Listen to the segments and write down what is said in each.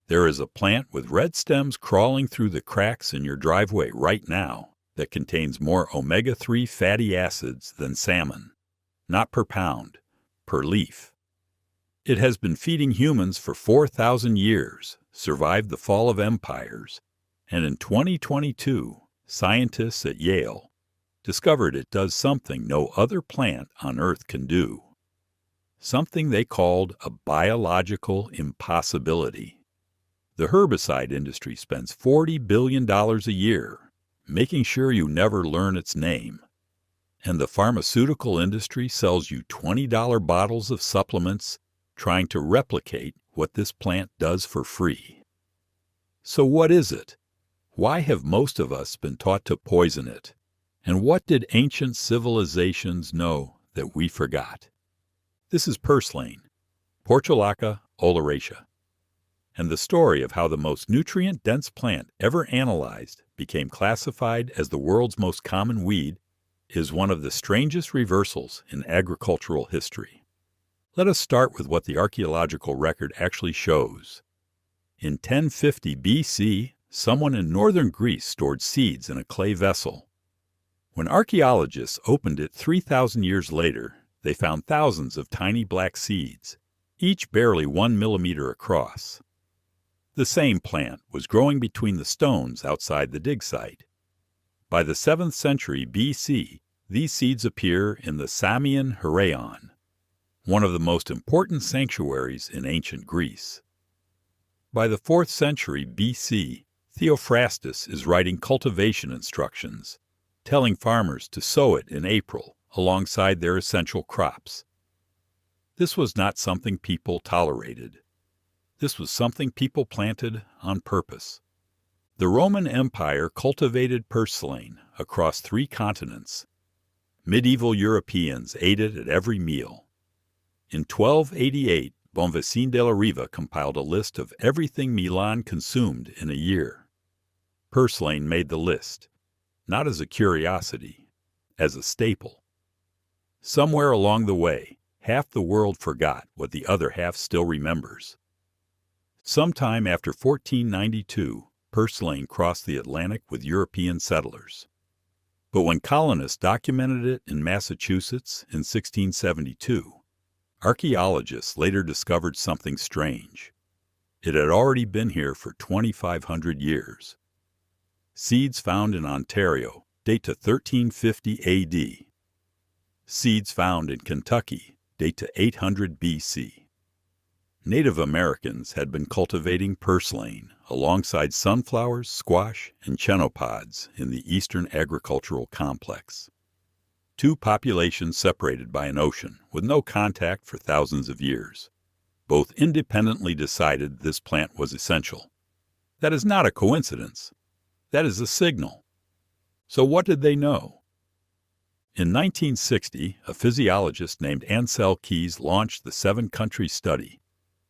There is a plant with red stems crawling through the cracks in your driveway right now that contains more omega-3 fatty acids than salmon. Not per pound, per leaf. It has been feeding humans for 4,000 years, survived the fall of empires, and in 2022, scientists at Yale discovered it does something no other plant on Earth can do. Something they called a biological impossibility. The herbicide industry spends $40 billion a year making sure you never learn its name. And the pharmaceutical industry sells you $20 bottles of supplements trying to replicate what this plant does for free. So what is it? Why have most of us been taught to poison it? And what did ancient civilizations know that we forgot? This is purslane, Portulaca oleracea, and the story of how the most nutrient-dense plant ever analyzed became classified as the world's most common weed is one of the strangest reversals in agricultural history. Let us start with what the archaeological record actually shows. In 1050 BC, someone in northern Greece stored seeds in a clay vessel. When archaeologists opened it 3,000 years later, they found thousands of tiny black seeds, each barely 1 millimeter across. The same plant was growing between the stones outside the dig site. By the 7th century BC, these seeds appear in the Samian Heraion, one of the most important sanctuaries in ancient Greece. By the 4th century BC, Theophrastus is writing cultivation instructions, telling farmers to sow it in April alongside their essential crops. This was not something people tolerated. This was something people planted on purpose. The Roman Empire cultivated purslane across 3 continents. Medieval Europeans ate it at every meal. In 1288, Bonvicin de la Riva compiled a list of everything Milan consumed in a year. Purslane made the list, not as a curiosity, as a staple. Somewhere along the way, half the world forgot what the other half still remembers. Sometime after 1492, purslane crossed the Atlantic with European settlers. But when colonists documented it in Massachusetts in 1672, archaeologists later discovered something strange. It had already been here for 2,500 years. Seeds found in Ontario date to 1350 AD. Seeds found in Kentucky date to 800 BC. Native Americans had been cultivating purslane alongside sunflowers, squash, and chenopod's in the Eastern Agricultural Complex. 2 populations separated by an ocean with no contact for thousands of years. Both independently decided this plant was essential. That is not a coincidence. That is a signal. So what did they know? In 1960, a physiologist named Ansel Keys launched the 7-country study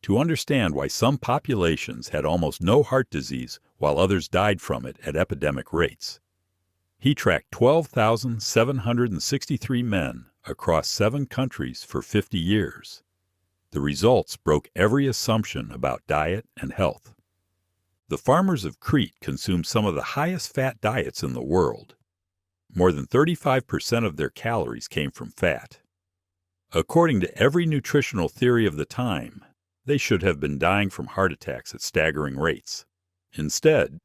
to understand why some populations had almost no heart disease while others died from it at epidemic rates. He tracked 12,763 men across 7 countries for 50 years. The results broke every assumption about diet and health. The farmers of Crete consumed some of the highest fat diets in the world. More than 35% of their calories came from fat. According to every nutritional theory of the time, they should have been dying from heart attacks at staggering rates. Instead,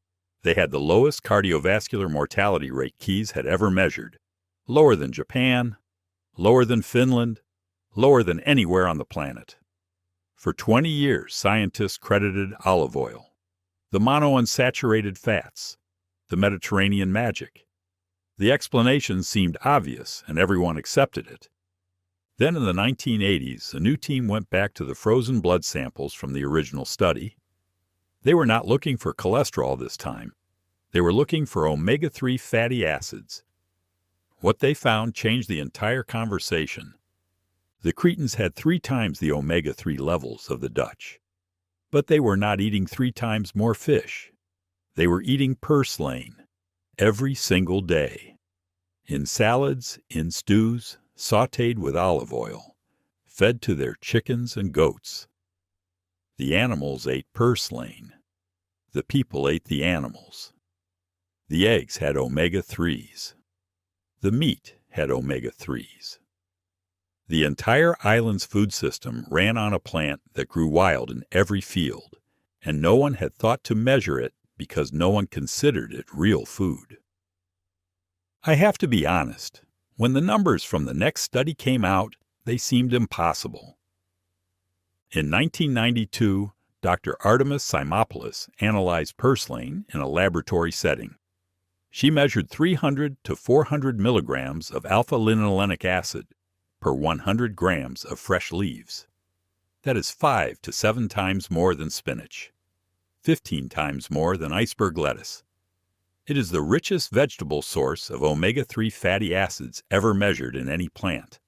they had the lowest cardiovascular mortality rate Keys had ever measured, lower than Japan, lower than Finland, lower than anywhere on the planet. For 20 years, scientists credited olive oil, the monounsaturated fats, the Mediterranean magic. The explanation seemed obvious, and everyone accepted it. Then in the 1980s, a new team went back to the frozen blood samples from the original study. They were not looking for cholesterol this time. They were looking for omega-3 fatty acids. What they found changed the entire conversation. The Cretans had 3 times the omega-3 levels of the Dutch. But they were not eating 3 times more fish. They were eating purslane every single day. In salads, in stews, sautéed with olive oil, fed to their chickens and goats. The animals ate purslane The people ate the animals. The eggs had omega-3s. The meat had omega-3s. The entire island's food system ran on a plant that grew wild in every field, and no one had thought to measure it because no one considered it real food. I have to be honest, when the numbers from the next study came out, they seemed impossible. In 1992, Dr. Artemis Simopoulos analyzed purslane in a laboratory setting. She measured 300 to 400 milligrams of alpha-linolenic acid per 100 grams of fresh leaves. That is 5 to 7 times more than spinach, 15 times more than iceberg lettuce. It is the richest vegetable source of omega-3 fatty acids ever measured in any plant.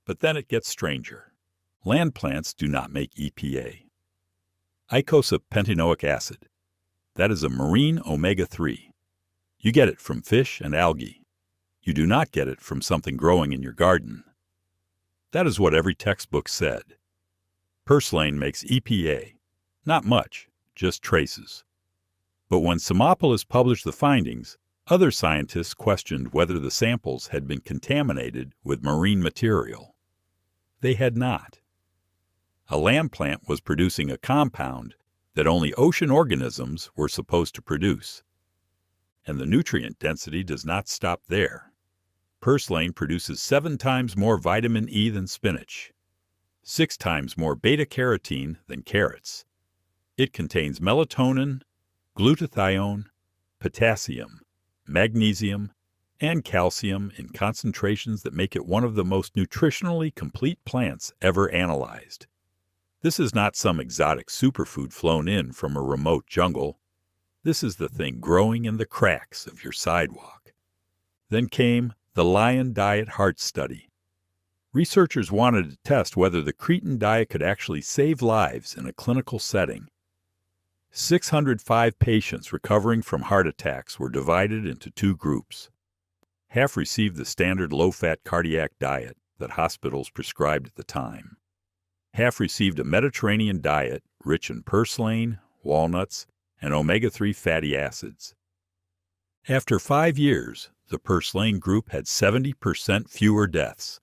But then it gets stranger. Land plants do not make EPA. Eicosapentaenoic acid. That is a marine omega-3. You get it from fish and algae. You do not get it from something growing in your garden. That is what every textbook said. Purslane makes EPA. Not much, just traces. But when Simopoulos published the findings, other scientists questioned whether the samples had been contaminated with marine material. They had not. A land plant was producing a compound that only ocean organisms were supposed to produce. And the nutrient density does not stop there. Purslane produces 7 times more vitamin E than spinach, 6 times more beta-carotene than carrots. It contains melatonin, glutathione, potassium, magnesium, and calcium in concentrations that make it one of the most nutritionally complete plants ever analyzed. This is not some exotic superfood flown in from a remote jungle. This is the thing growing in the cracks of your sidewalk. Then came the Lion Diet Heart Study. Researchers wanted to test whether the creatine diet could actually save lives in a clinical setting. 605 patients recovering from heart attacks were divided into 2 groups. Half received the standard low-fat cardiac diet that hospitals prescribed at the time. Half received a Mediterranean diet rich in purslane, walnuts, and omega-3 fatty acids. After 5 years, the purslane group had 70% fewer deaths.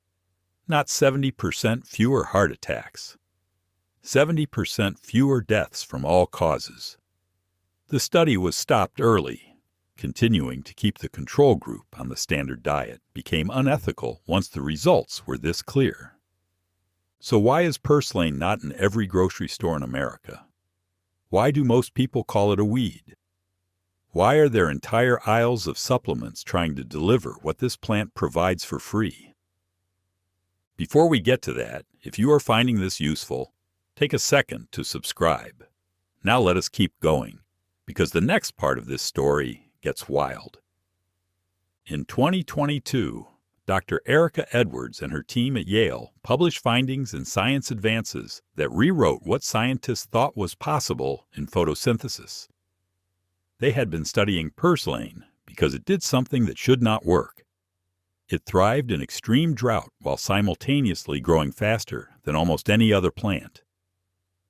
Not 70% fewer heart attacks. 70% fewer deaths from all causes. The study was stopped early. Continuing to keep the control group on the standard diet became unethical once the results were this clear. So why is purslane not in every grocery store in America? Why do most people call it a weed? Why are there entire aisles of supplements trying to deliver what this plant provides for free? Before we get to that, if you are finding this useful, take a second to subscribe. Now let us keep going, because the next part of this story gets wild. In 2022, Dr. Erica Edwards and her team at Yale published findings in Science Advances that rewrote what scientists thought was possible in photosynthesis. They had been studying purslane because it did something that should not work. It thrived in extreme drought while simultaneously growing faster than almost any other plant.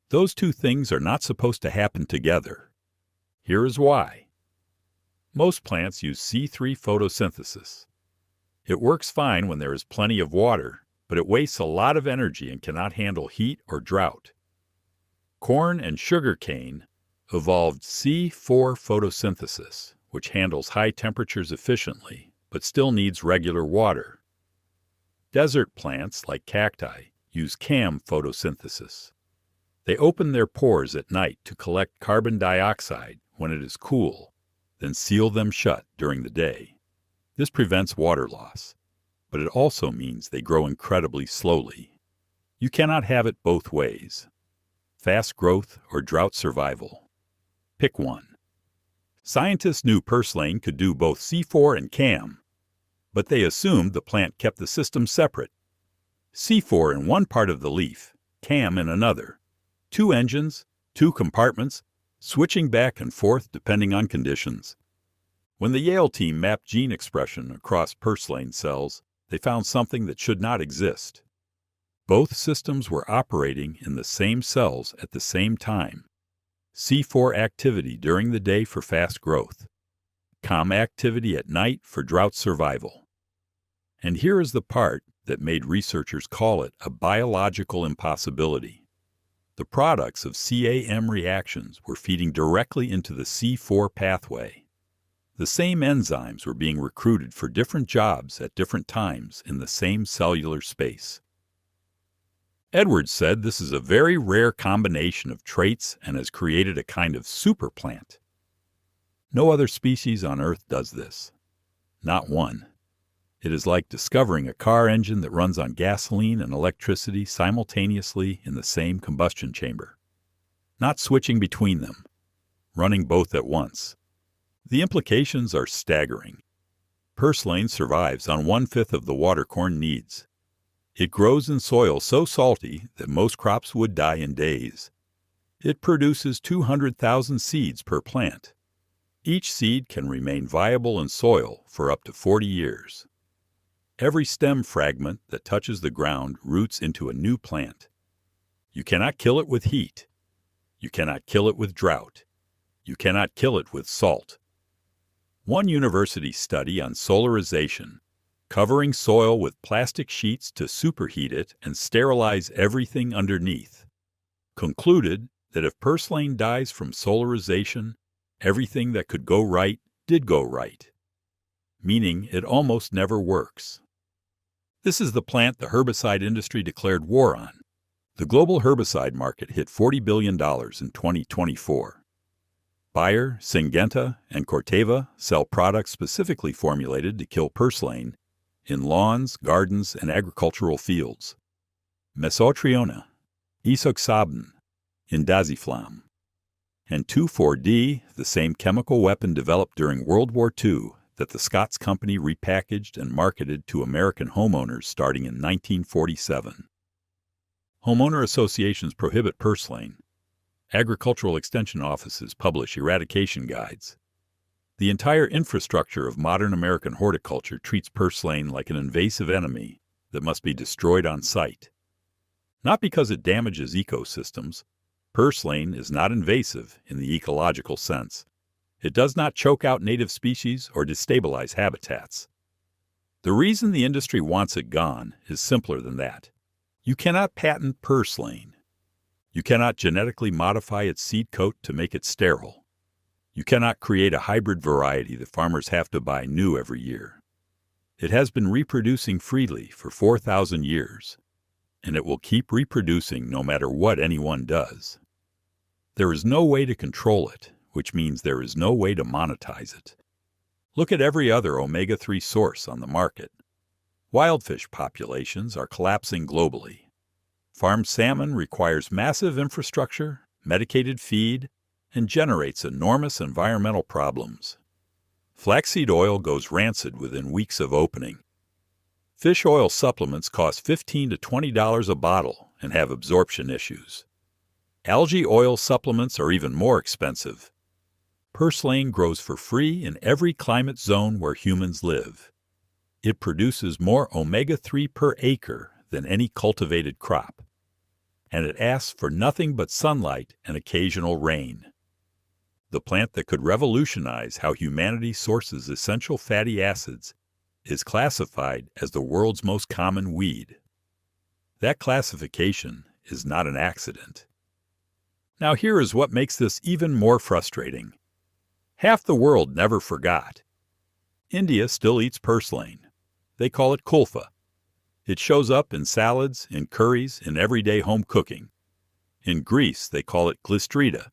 Those 2 things are not supposed to happen together. Here is why. Most plants use C3 photosynthesis. It works fine when there is plenty of water, but it wastes a lot of energy and cannot handle heat or drought. Corn and sugar cane evolved C4 photosynthesis, which handles high temperatures efficiently, but still needs regular water. Desert plants, like cacti, use CAM photosynthesis. They open their pores at night to collect carbon dioxide when it is cool, then seal them shut during the day. This prevents water loss, but it also means they grow incredibly slowly. You cannot have it both ways. Fast growth or drought survival. Pick one. Scientists knew purslane could do both C4 and CAM, but they assumed the plant kept the system separate. C4 in one part of the leaf, CAM in another. 2 engines, 2 compartments, switching back and forth depending on conditions. When the Yale team mapped gene expression across purslane cells, they found something that should not exist. Both systems were operating in the same cells at the same time. C4 activity during the day for fast growth, calm activity at night for drought survival. And here is the part that made researchers call it a biological impossibility. The products of CAM reactions were feeding directly into the C4 pathway. The same enzymes were being recruited for different jobs at different times in the same cellular space. Edwards said this is a very rare combination of traits and has created a kind of superplant. No other species on Earth does this. Not one. It is like discovering a car engine that runs on gasoline and electricity simultaneously in the same combustion chamber. Not switching between them, running both at once. The implications are staggering. Purslane survives on 1/5 of the water corn needs. It grows in soil so salty that most crops would die in days. It produces 200,000 seeds per plant. Each seed can remain viable in soil for up to 40 years. Every stem fragment that touches the ground roots into a new plant. You cannot kill it with heat. You cannot kill it with drought. You cannot kill it with salt. One university study on solarization, covering soil with plastic sheets to superheat it and sterilize everything underneath, concluded that if purslane dies from solarization, everything that could go right did go right, meaning it almost never works. This is the plant the herbicide industry declared war on. The global herbicide market hit $40 billion in 2024. Bayer, Syngenta, and Corteva sell products specifically formulated to kill purslane in lawns, gardens, and agricultural fields. Mesotrione, isoxaben, indaziflam, and 2,4-D, the same chemical weapon developed during World War II that the Scots Company repackaged and marketed to American homeowners starting in 1947. Homeowner associations prohibit purslane. Agricultural extension offices publish eradication guides. The entire infrastructure of modern American horticulture treats purslane like an invasive enemy that must be destroyed on sight. Not because it damages ecosystems. Purslane is not invasive in the ecological sense. It does not choke out native species or destabilize habitats. The reason the industry wants it gone is simpler than that. You cannot patent purslane. You cannot genetically modify its seed coat to make it sterile. You cannot create a hybrid variety that farmers have to buy new every year. It has been reproducing freely for 4,000 years, and it will keep reproducing no matter what anyone does. There is no way to control it, which means there is no way to monetize it. Look at every other omega-3 source on the market. Wildfish populations are collapsing globally. Farmed salmon requires massive infrastructure, medicated feed, and generates enormous environmental problems. Flaxseed oil goes rancid within weeks of opening. Fish oil supplements cost $15 to $20 a bottle and have absorption issues. Algae oil supplements are even more expensive. Purslane grows for free in every climate zone where humans live. It produces more omega-3 per acre than any cultivated crop. And it asks for nothing but sunlight and occasional rain. The plant that could revolutionize how humanity sources essential fatty acids is classified as the world's most common weed. That classification is not an accident. Now here is what makes this even more frustrating. Half the world never forgot. India still eats purslane. They call it kulfa. It shows up in salads, in curries, in everyday home cooking. In Greece, they call it glystrida,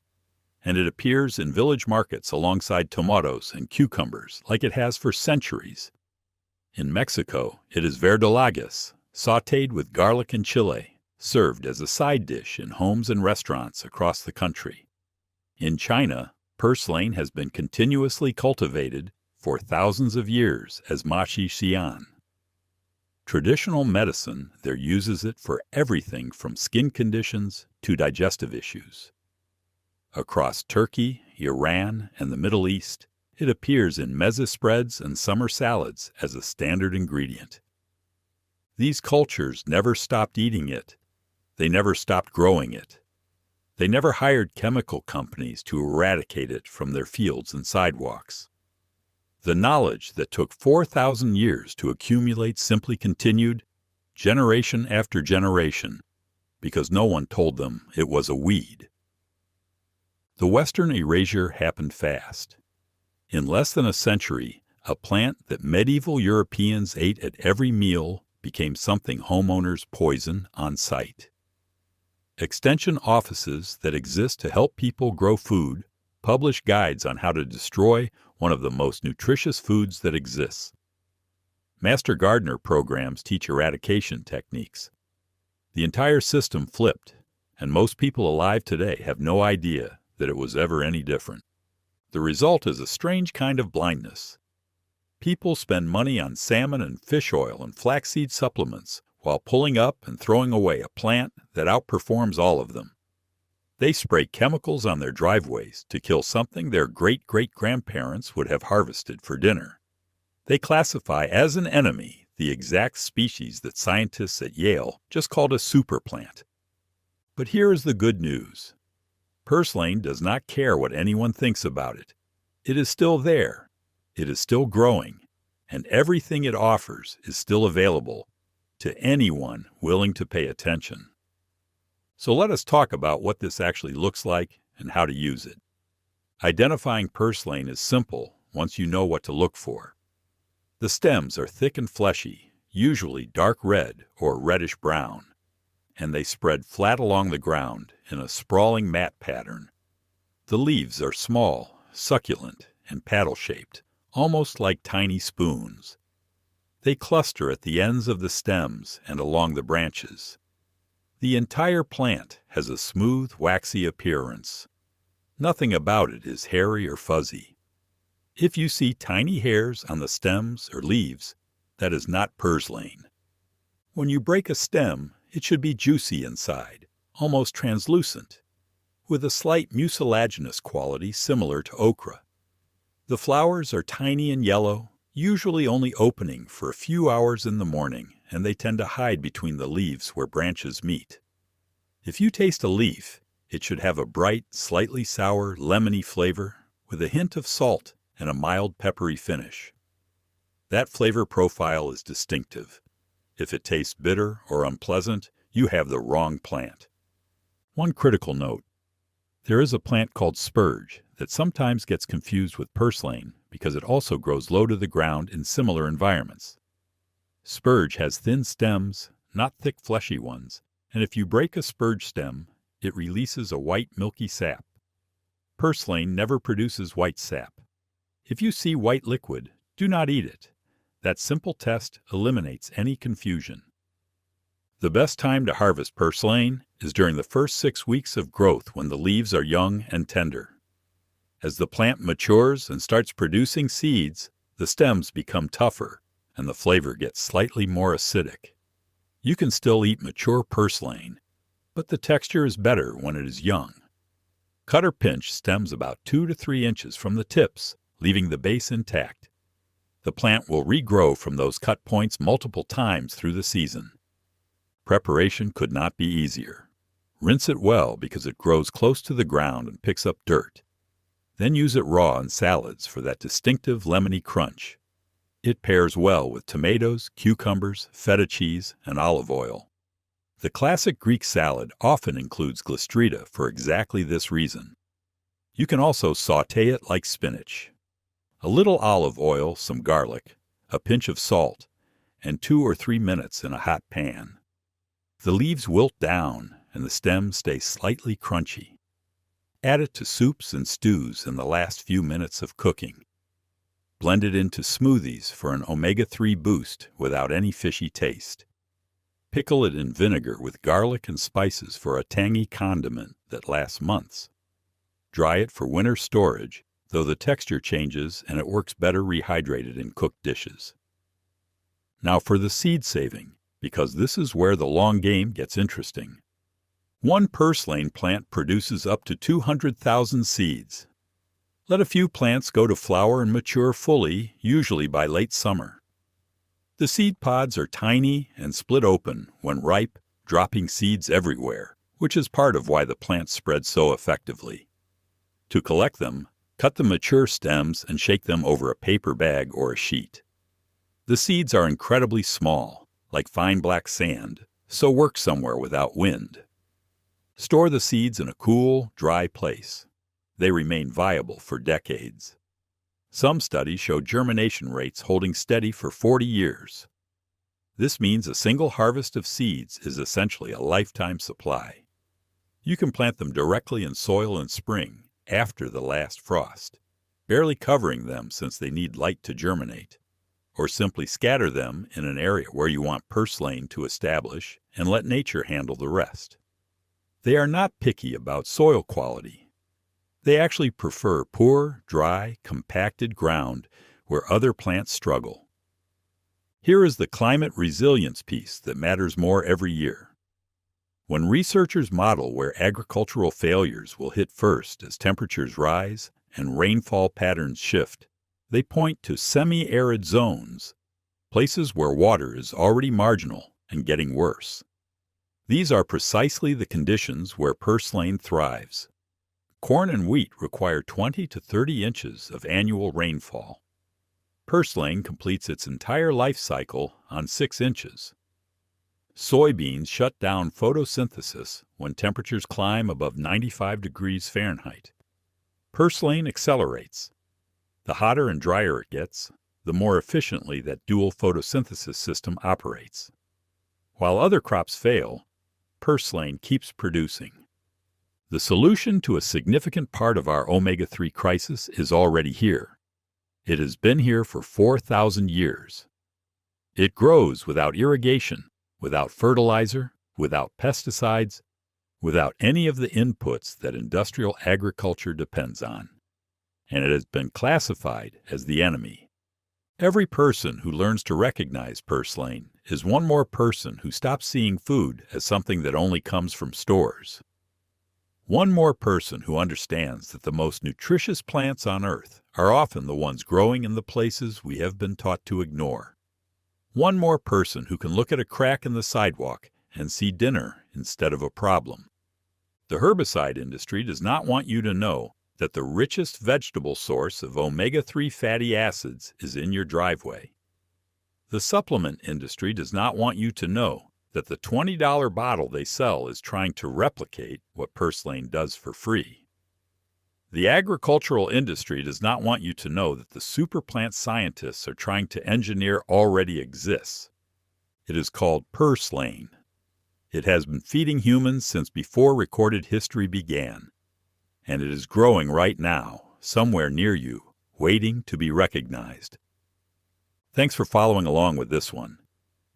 and it appears in village markets alongside tomatoes and cucumbers like it has for centuries. In Mexico, it is verdolagas, sautéed with garlic and chile, served as a side dish in homes and restaurants across the country. In China, purslane has been continuously cultivated for thousands of years as mashi xian. Traditional medicine there uses it for everything from skin conditions to digestive issues. Across Turkey, Iran, and the Middle East, it appears in meze spreads and summer salads as a standard ingredient. These cultures never stopped eating it. They never stopped growing it. They never hired chemical companies to eradicate it from their fields and sidewalks. The knowledge that took 4,000 years to accumulate simply continued, generation after generation, because no one told them it was a weed. The Western erasure happened fast. In less than a century, a plant that medieval Europeans ate at every meal became something homeowners poison on sight. Extension offices that exist to help people grow food publish guides on how to destroy one of the most nutritious foods that exists. Master gardener programs teach eradication techniques. The entire system flipped, and most people alive today have no idea that it was ever any different. The result is a strange kind of blindness. People spend money on salmon and fish oil and flaxseed supplements while pulling up and throwing away a plant that outperforms all of them. They spray chemicals on their driveways to kill something their great-great-grandparents would have harvested for dinner. They classify as an enemy the exact species that scientists at Yale just called a superplant. But here is the good news. Purslane does not care what anyone thinks about it. It is still there. It is still growing. And everything it offers is still available to anyone willing to pay attention. So let us talk about what this actually looks like and how to use it. Identifying purslane is simple once you know what to look for. The stems are thick and fleshy, usually dark red or reddish brown, and they spread flat along the ground in a sprawling mat pattern. The leaves are small, succulent, and paddle-shaped, almost like tiny spoons. They cluster at the ends of the stems and along the branches. The entire plant has a smooth, waxy appearance. Nothing about it is hairy or fuzzy. If you see tiny hairs on the stems or leaves, that is not purslane. When you break a stem, it should be juicy inside, almost translucent, with a slight mucilaginous quality similar to okra. The flowers are tiny and yellow, usually only opening for a few hours in the morning, and they tend to hide between the leaves where branches meet. If you taste a leaf, it should have a bright, slightly sour, lemony flavor with a hint of salt and a mild peppery finish. That flavor profile is distinctive. If it tastes bitter or unpleasant, you have the wrong plant. One critical note. There is a plant called spurge that sometimes gets confused with purslane because it also grows low to the ground in similar environments. Spurge has thin stems, not thick fleshy ones, and if you break a spurge stem, it releases a white milky sap. Purslane never produces white sap. If you see white liquid, do not eat it. That simple test eliminates any confusion. The best time to harvest purslane is during the first 6 weeks of growth when the leaves are young and tender. As the plant matures and starts producing seeds, the stems become tougher and the flavor gets slightly more acidic. You can still eat mature purslane, but the texture is better when it is young. Cut or pinch stems about 2 to 3 inches from the tips, leaving the base intact. The plant will regrow from those cut points multiple times through the season. Preparation could not be easier. Rinse it well because it grows close to the ground and picks up dirt. Then use it raw in salads for that distinctive lemony crunch. It pairs well with tomatoes, cucumbers, feta cheese, and olive oil. The classic Greek salad often includes glycerida for exactly this reason. You can also sauté it like spinach. A little olive oil, some garlic, a pinch of salt, and 2 or 3 minutes in a hot pan. The leaves wilt down and the stems stay slightly crunchy. Add it to soups and stews in the last few minutes of cooking. Blend it into smoothies for an omega-3 boost without any fishy taste. Pickle it in vinegar with garlic and spices for a tangy condiment that lasts months. Dry it for winter storage, though the texture changes and it works better rehydrated in cooked dishes. Now for the seed saving, because this is where the long game gets interesting. One purslane plant produces up to 200,000 seeds. Let a few plants go to flower and mature fully, usually by late summer. The seed pods are tiny and split open when ripe, dropping seeds everywhere, which is part of why the plants spread so effectively. To collect them, cut the mature stems and shake them over a paper bag or a sheet. The seeds are incredibly small, like fine black sand, so work somewhere without wind. Store the seeds in a cool, dry place. They remain viable for decades. Some studies show germination rates holding steady for 40 years. This means a single harvest of seeds is essentially a lifetime supply. You can plant them directly in soil in spring, after the last frost, barely covering them since they need light to germinate, or simply scatter them in an area where you want purslane to establish and let nature handle the rest. They are not picky about soil quality. They actually prefer poor, dry, compacted ground where other plants struggle. Here is the climate resilience piece that matters more every year. When researchers model where agricultural failures will hit first as temperatures rise and rainfall patterns shift, they point to semi-arid zones, places where water is already marginal and getting worse. These are precisely the conditions where purslane thrives. Corn and wheat require 20 to 30 inches of annual rainfall. Purslane completes its entire life cycle on 6 inches. Soybeans shut down photosynthesis when temperatures climb above 95 degrees Fahrenheit. Purslane accelerates. The hotter and drier it gets, the more efficiently that dual photosynthesis system operates. While other crops fail, purslane keeps producing. The solution to a significant part of our omega-3 crisis is already here. It has been here for 4,000 years. It grows without irrigation, without fertilizer, without pesticides, without any of the inputs that industrial agriculture depends on. And it has been classified as the enemy. Every person who learns to recognize purslane is one more person who stops seeing food as something that only comes from stores. One more person who understands that the most nutritious plants on earth are often the ones growing in the places we have been taught to ignore. One more person who can look at a crack in the sidewalk and see dinner instead of a problem. The herbicide industry does not want you to know that the richest vegetable source of omega-3 fatty acids is in your driveway. The supplement industry does not want you to know that the $20 bottle they sell is trying to replicate what purslane does for free. The agricultural industry does not want you to know that the superplant scientists are trying to engineer already exists. It is called purslane. It has been feeding humans since before recorded history began. And it is growing right now, somewhere near you, waiting to be recognized. Thanks for following along with this one.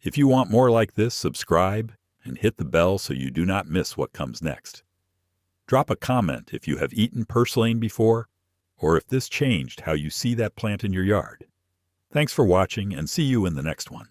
If you want more like this, subscribe and hit the bell so you do not miss what comes next. Drop a comment if you have eaten purslane before, or if this changed how you see that plant in your yard. Thanks for watching, and see you in the next one.